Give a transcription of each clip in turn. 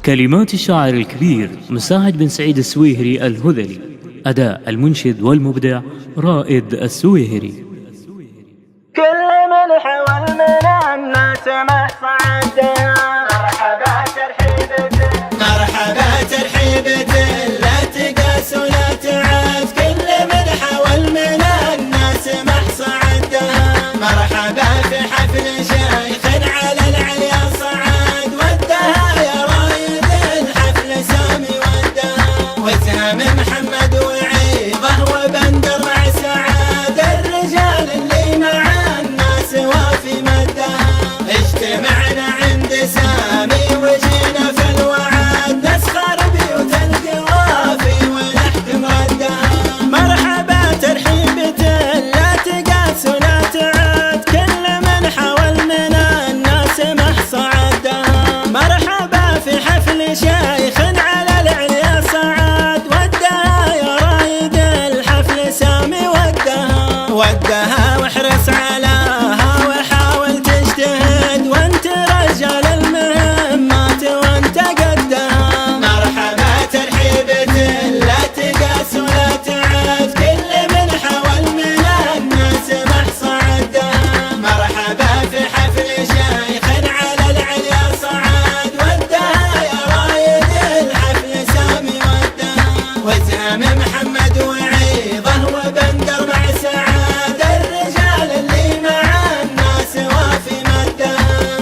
كلمات الشاعر الكبير مساعد بن سعيد السويهري الهذلي. أداء المنشد والمبدع رائد السويهري. كل من حول من الناس محصعده مرحبا ترحيبته مرحبا ترحيبته لا تقاس ولا تعاد. كل من حول من الناس محصعده مرحبا في حفل شيخ على العليا صعد. ودها يا رايد الحفل سامي ودها وسام محمد وعيضه وبندر مع سعاد. الرجال اللي مع وافي مدها اجتمعنا عند سامي وجينا في الوعد. نسخر بيوت القوافي ونحكم ردها مرحبا ترحيبته لا تقاس ولا تعاد. كل من حول من الناس محصعدها مرحبا في حفل شيخ على العليا صعد. ودها يا رايد الحفل سامي ودها واحرص على محمد وعيضه وبندر مع سعاد. الرجال اللي مع الناس وافي مدها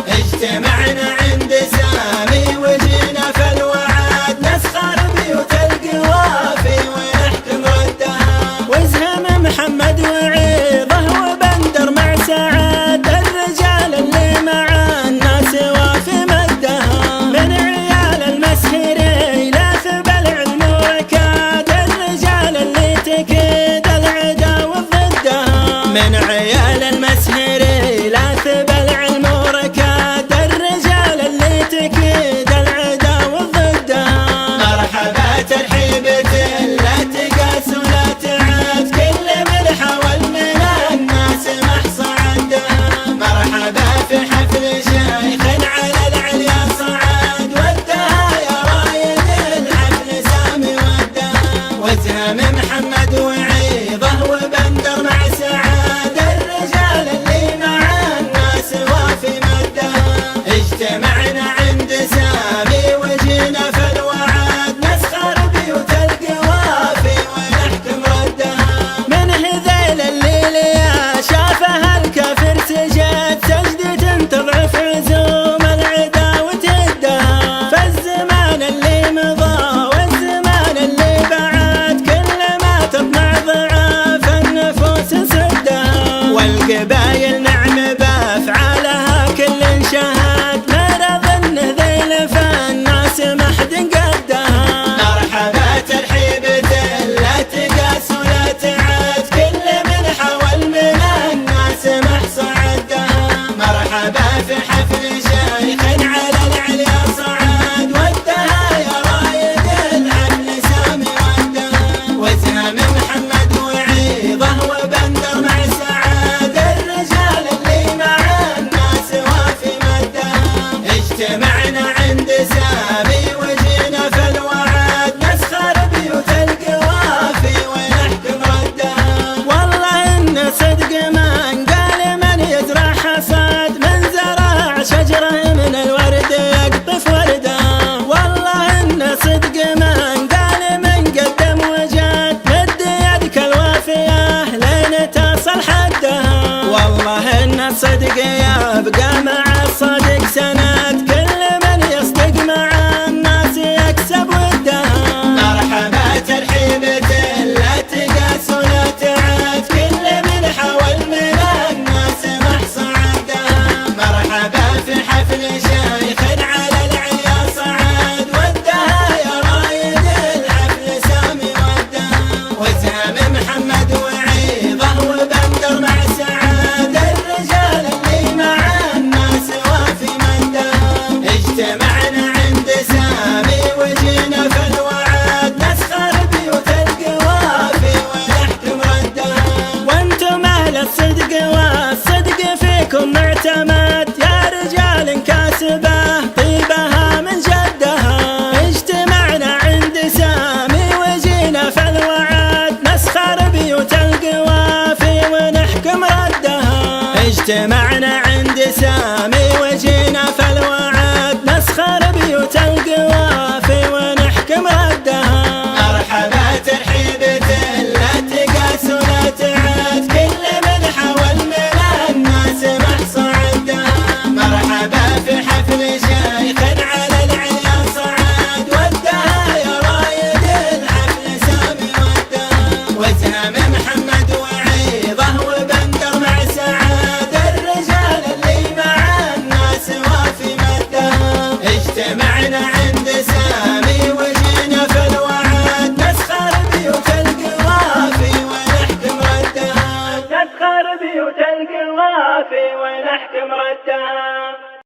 اجتمعنا عند سامي وجينا في الوعد. نسخر بيوت القوافي ونحكم ردها وزهم محمد وعيضه وبندر مع سعاد. الرجال اللي مع الناس وافي مدها من عيال المسهري لا ثبل علم وركاد. تكيد العدا وضدها من عيال المسهري لا ثبل علم وركاد. الرجال اللي تكيد العدا وضدها مرحبا ترحيبته لا تقاس ولا تعاد. كل من حول من الناس محصعدها مرحبا في حفل شيخ على العليا صعد. ودها يا رايد الحفل سامي ودها وسام محمد وعيضه وبندر مع سعاد. الرجال اللي مع الناس وافي مدها اجتمعنا عند سامي وجينا في الوعد. نسخر بيوت القوافي ونحكم ردها من هذيل الليل يا شافها الكافر سجد سجدة تضعف عزوم العدا وتهدها. فالزمان اللي مضى والزمان اللي بعد كل ما تطمع ضعاف النفوس سدها. والقبايل نعم بافعالها كل شهد مرض النذيل فالناس ما حد قدها. مرحبا ترحيبته لا تقاس ولا تعاد. كل من حول من الناس محصعدها مرحبا في حفل شيخ على العليا صعد. ودها يا رايد الحفل سامي ودها وسام محمد وعيضه وبندر مع سعاد. الرجال اللي مع الناس وافي مدها اجتمعنا عند سامي وجينا في الوعد. نسخر بيوت القوافي ونحكم ردها والله إن صدق من قال من يزرع حصاد. من زرع شجرة من الورد يقطف وردها والله إن صدق من قال من قدم وجد. مد يدك الوافية لين تصل حدها والله إن صدق يبقى مع الصدق سند. كل من يصدق مع الناس يكسب ودها مرحبا ترحيبته لا تقاس ولا تعاد. كل من حول من الناس محصعدها مرحبا في حفل شيخ على العليا صعد. ودها يا رايد الحفل سامي ودها وسام محمد وعيضه وبندر مع سعاد. الرجال اللي مع الناس وافي مدها اجتمعنا عند سامي وجينا في الوعد نسخر بيوت القوافي ونحكم ردها. مرحبا ترحيبة لا تقاس ولا تعاد، كل من حول من الناس محصى عدها. مرحبا في حفل شيخ على العيال صعد، ودها يا رايد الحفل سامي ودها. وسام محمد وعيضه وبندر مع سعاد، الرجال اللي مع الناس وافي مدها. اجتمعنا عند سامي وجينا في الوعد نسخر بيوت القوافي ونحكم ردها. نسخر بيوت القوافي ونحكم ردها.